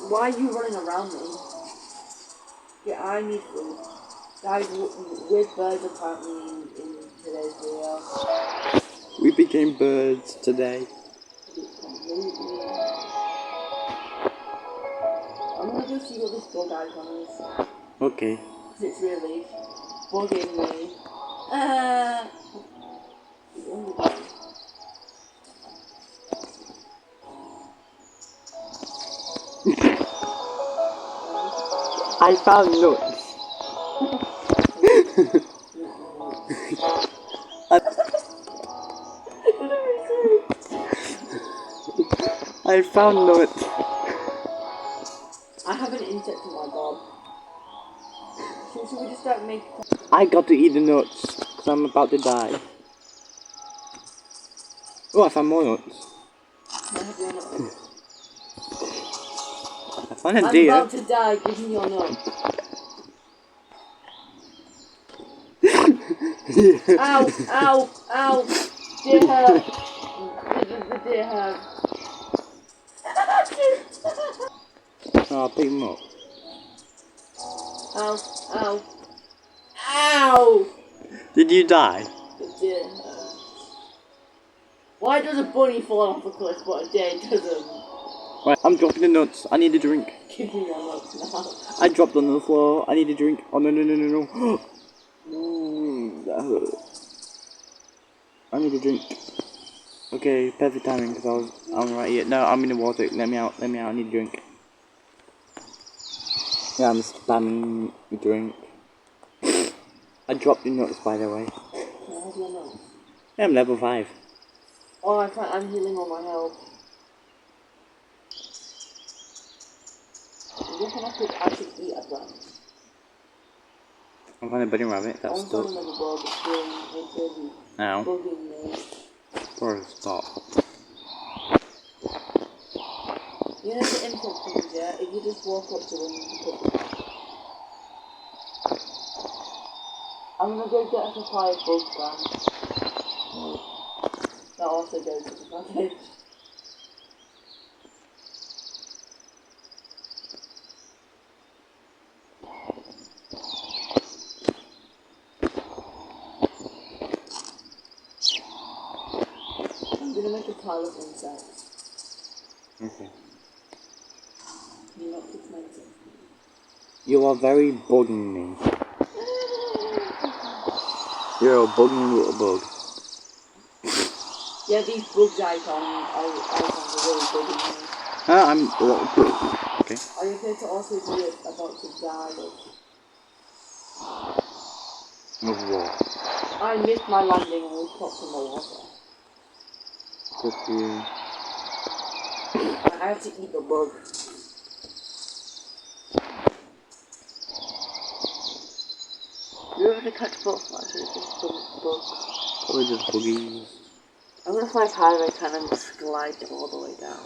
Why are you running around me? Yeah, I need food. Guys, with birds apparently in today's video. We became birds today. I'm gonna go see what this bug icon is. Okay. Because it's really bugging me. I found nuts. I found nuts. I have an insect in my gob. Should we just start making... I got to eat the nuts because I'm about to die. Oh, I found more nuts. I found a deer. I'm about to die, give me your nut. Ow, ow, ow. Deer hurt. The deer hurt. Oh, I'll pick them up. Ow, ow. Ow! Did you die? The deer hurt. Why does a bunny fall off a cliff but a deer doesn't? Right, I'm dropping the nuts. I need a drink. Give me your nuts now. I dropped on the floor. I need a drink. Oh, no, no, no, no, no. That hurt. I need a drink. Okay, perfect timing because I'm right here. No, I'm in the water. Let me out. Let me out. I need a drink. Yeah, I'm spamming the drink. I dropped the nuts, by the way. Can I have your nuts? Yeah, I'm level 5. Oh, I'm healing all my health. I reckon I should eat a plant. I'm finding a bunny rabbit. That's stuck. I'm another bug. It's really Ow. bugging me. Bro, stop. You know the insect things, yeah? If you just walk up to them, you can pick them up. I'm gonna go get a supply of bug spam. That also goes to the package. I'm gonna make a pile of insects. Okay. You're not pigmented. You are very bugging me. You're a bugging little bug. Yeah, these bugs icons are really bugging me. I'm a little bug. Okay. Are you okay to also be about to die? Of what? I missed my landing and was popped in the water. Good for you. I have to eat the bug. You ever catch butterflies or is this bugs? Probably just buggies. I'm gonna fly as high as I can and just glide them all the way down.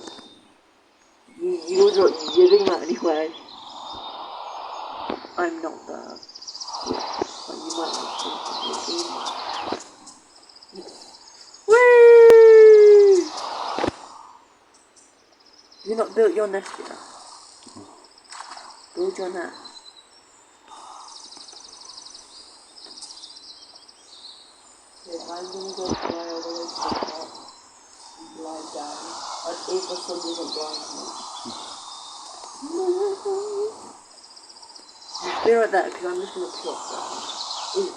You're doing that anyway. I'm not bad. But you might not think that. Whee! You not built your nest yet? Build your nest. Okay, I'm gonna go fly all the way to the top and glide down. But if the sun doesn't blind me. Stay right there because I'm just gonna plot down.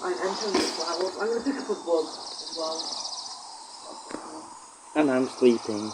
I'm entering the flowers. I'm gonna pick up a bug as well. And I'm sleeping.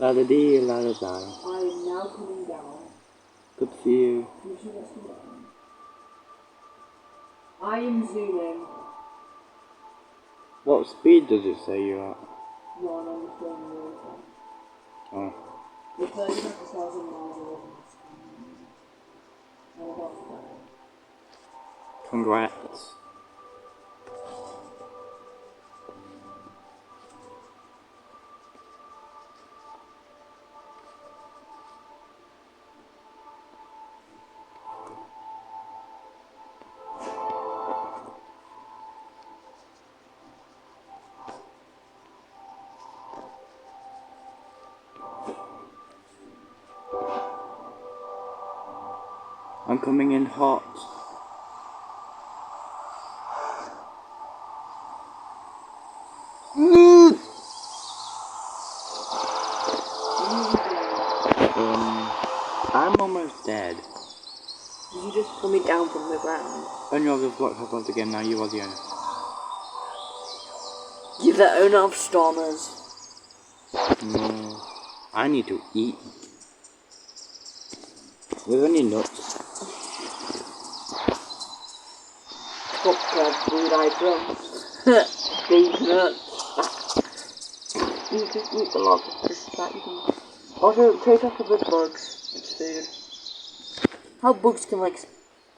La da dee, la da da. I am now coming down. Good for you. I am zooming. What speed does it say you're at? No, I'm just going really fast. Oh. We're 35,000 miles away from the sun. Congrats. I'm coming in hot. I'm almost dead. Did you just pull me down from the ground? Only other block has left again, now you are the owner. You're the owner of Stormers. No. I need to eat. There's only nuts. Cocktail food items. Big nuts. You can eat a lot of this that you can. Also, take off a bit bugs. It's food. How bugs can like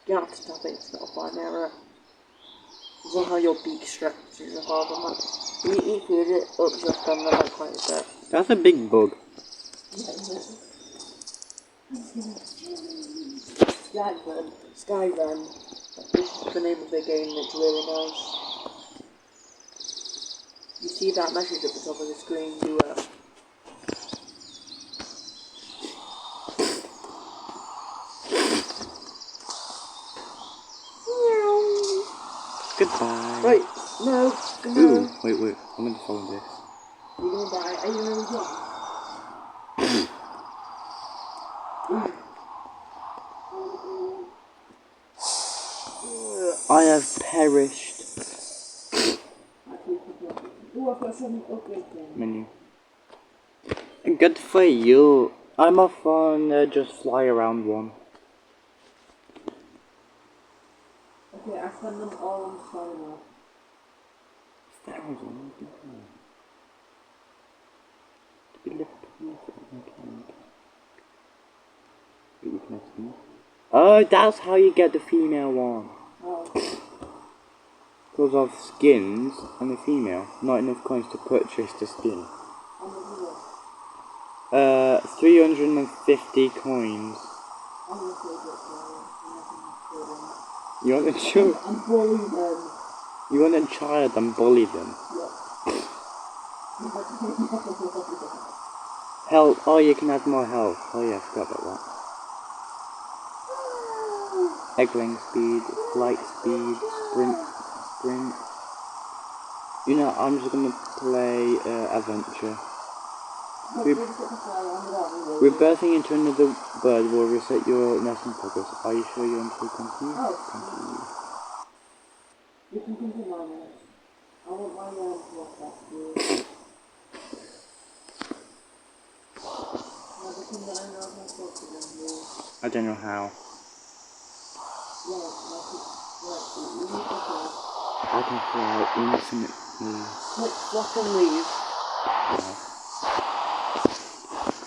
get off the topic, it's not a fine error. It's not how your beak stretches apart from that. When you eat food, it ups your stamina by quite a bit. That's a big bug. Skyven. This is the name of the game, it's really nice. You see that message at the top of the screen, do it. Goodbye. Right, no, no. Ooh, wait, I'm gonna follow this. You're gonna die. Are you really drunk? I have perished. Oh, I've got some upgrade thing. Menu. Good for you. I'm off on just fly around one. Okay, I spend them all on Spider-Man. 1,000? To be left oh, that's how you get the female one. Oh. Because of skins and the female. Not enough coins to purchase the skin. How much is it? 350 coins. I'm gonna say that You want a child? I'm bullying them. You want a child and bully them? Yeah. Health. Oh, you can add more health. Oh yeah, I forgot about that. Egg-laying speed, flight speed, sprint. You know, I'm just gonna play adventure. Rebirthing into another bird will reset your nursing progress. Are you sure you want to continue? Continue. You can continue on it. I want my block back to you. I don't know how. I can fly infinitely. Click block and leave.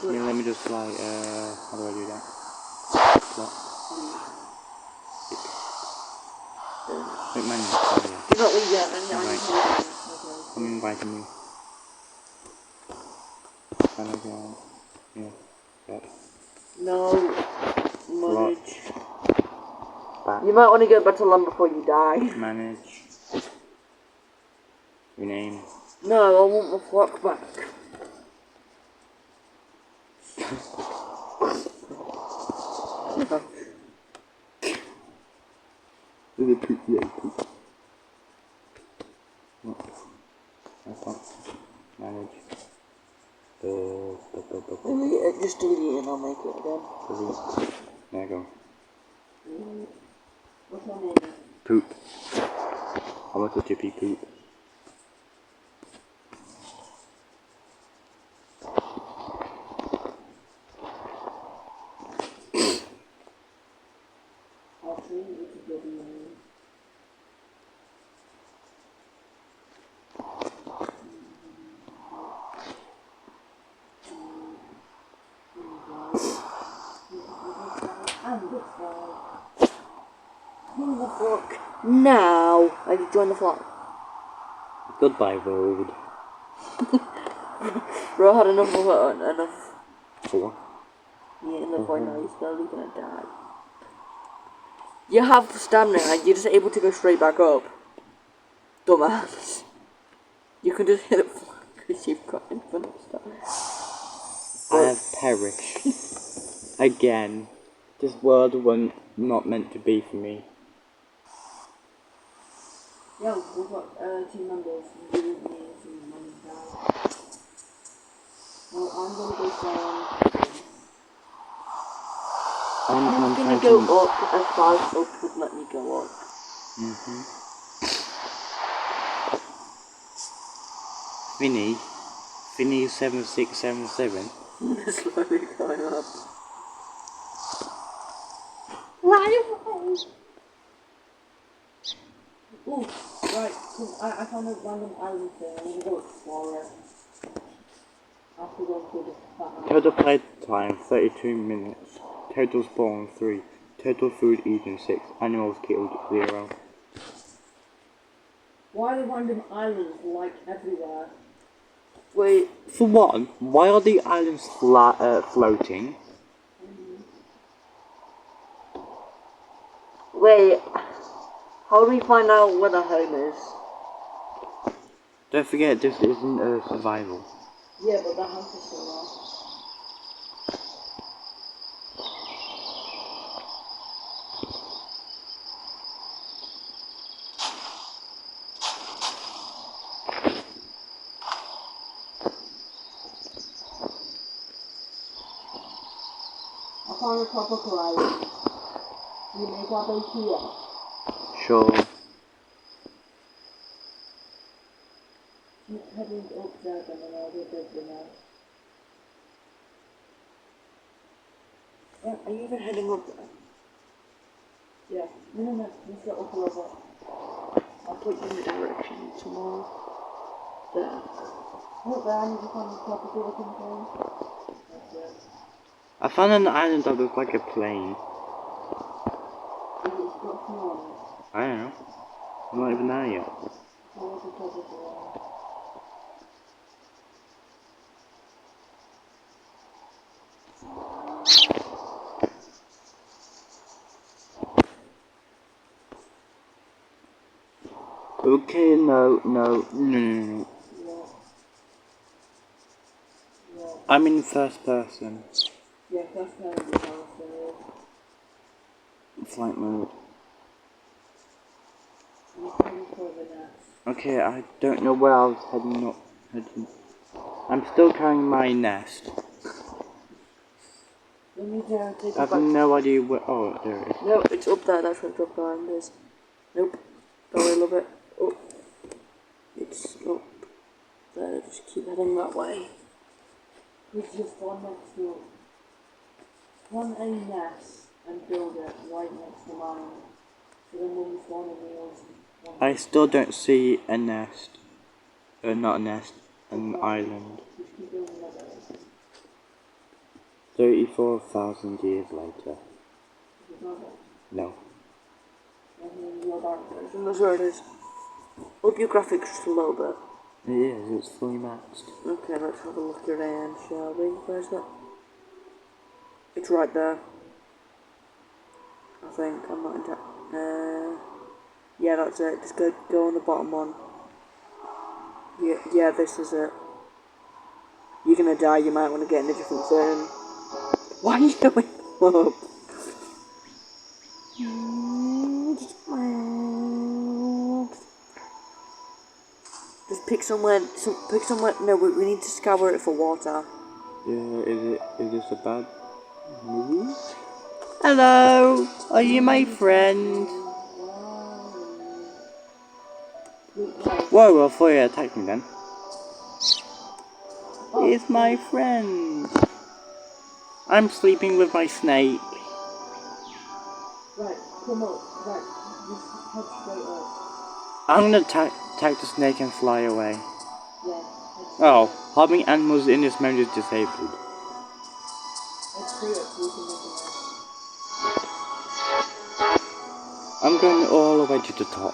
Yeah, let me just fly, how do I do that? Block. Wait, man, do not leave yet, and right. I'm inviting you. Can I go? Yeah. Yep. No. Manage. Back. You might want to get back to land before you die. Manage. Rename. No, I want my flock back. Poop. What? That's not. Manage. Delete it, just delete it and I'll make it again. Delete. There you go. What's your name? Poop. I want a chippy poop. I'll change it to W. Join the flock now. I just joined the flock. Goodbye, road. Bro, I had enough. Four. Yeah, enough right now. He's slowly gonna die. You have stamina, and you're just able to go straight back up. Dumbass. You can just hit it because you've got infinite stuff. I have perished. Again. This world was not meant to be for me. Yo, we've got 2 members. You need some money down. Well, I'm gonna go down. I'm gonna go up as far as up would let me go up. Finny 7677. Slowly going up. Ooh, right, I found a random island thing. I'm gonna go explore it. After going through this Total play time 32 minutes. Total spawn 3. Total food eaten 6. Animals killed 0. Why are the random islands like everywhere? Wait. For one, why are the islands floating? Wait. How do we find out where the home is? Don't forget, this isn't a survival. Yeah, but the house is still there. I found a tropical island. You make our base here. Sure. Keep heading up there, then I'll do this now. Yeah, are you even heading up there? Yeah. No. Let's get up a little bit. I'll put you in the direction tomorrow. There. Look there, I need to find the tropical looking thing. That's it. I found an island that looks like a plane. Is it got snow on it? I don't know. I'm not even there yet. Or is it tropical island? Okay, no. Yeah. I'm in first person. Yeah, first time in the house, Flight mode. I'm heading for the nest. Okay, I don't know where I was heading up. I'm still carrying my nest. Let me take I have no idea where. Oh, there it is. No, it's up there. That's where the top island is. Nope. Go a little bit. Oh. It's up there. Just keep heading that way. There's just one next to it. Spawn a nest and build it right next to mine. So then when we spawn in the ocean. I still don't see a nest. Not a nest, an island. Just keep building that way. 34,000 years later. Is it not there? No. Your dark version. That's where it is. Up your graphics just a little bit. It is, it's fully maxed. Okay, let's have a look around, shall we? Where's that? It's right there. I think. I'm not entirely. Yeah, that's it. Just go on the bottom one. Yeah, this is it. You're gonna die. You might want to get in a different zone. Why are you going up? Just pick somewhere. Pick somewhere. No, we need to scour it for water. Yeah, is this a bad move? Hello! Are you my friend? Whoa, I thought you attacked me then. It's my friend. I'm sleeping with my snake. Right, come up. Right, just head straight up. I'm gonna attack the snake and fly away. Yeah. Oh, harming animals in this mode is disabled. Let's do it so we can make it. I'm going all the way to the top.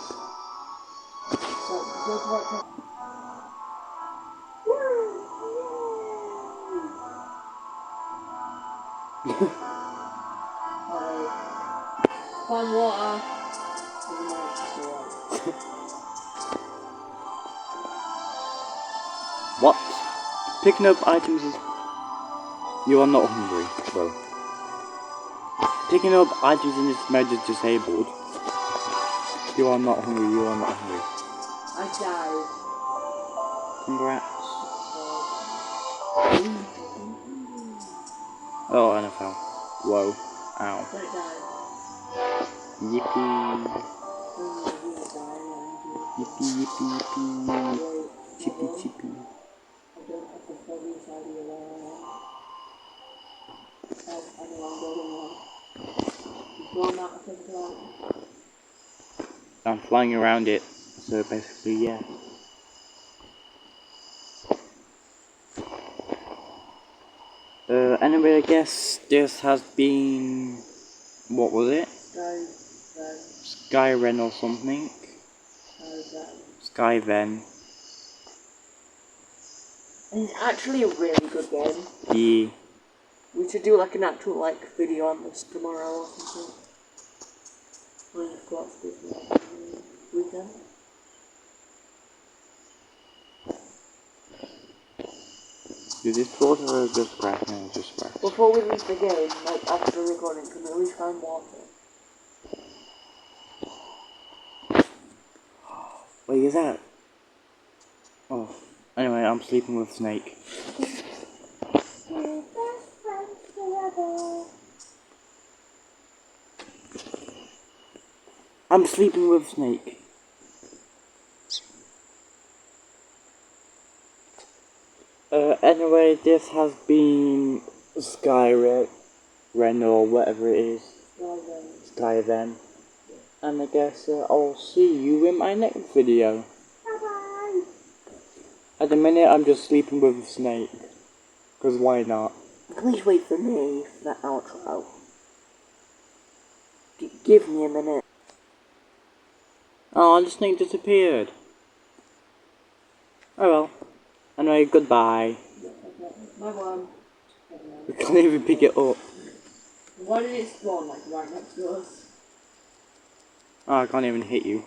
Find water. What? Picking up items is... You are not hungry. Well, picking up items in this mode is disabled. You are not hungry, you are not hungry. I died. Congrats. Oh, and I fell. Whoa. Ow. Don't die. Yippee. Yippee, yippee, yippee. Chippy, chippy. I don't have to fall inside the alarm. I know I'm going on. You've gone out of the alarm. I'm flying around it, so basically, yeah. Anyway, I guess this has been... What was it? Skyren or something. Skyven. And it's actually a really good game. Yeah. We should do like an actual like video on this tomorrow or something. When you've got this weekend. Is this water or just grass? No, it's just grass. Before we leave the game, like after recording, can we at least find water? Wait, is that? Oh. Anyway, I'm sleeping with Snake. I'm sleeping with Snake. Anyway, this has been Skyren or whatever it is. Skyven. And I guess I'll see you in my next video. Bye-bye! At the minute, I'm just sleeping with a snake. Because why not? Please wait for me for that outro. Give me a minute. Oh, the snake disappeared. Oh well. Anyway, goodbye. My one. We can't even pick it up. Why did it spawn like right next to us? Oh, I can't even hit you.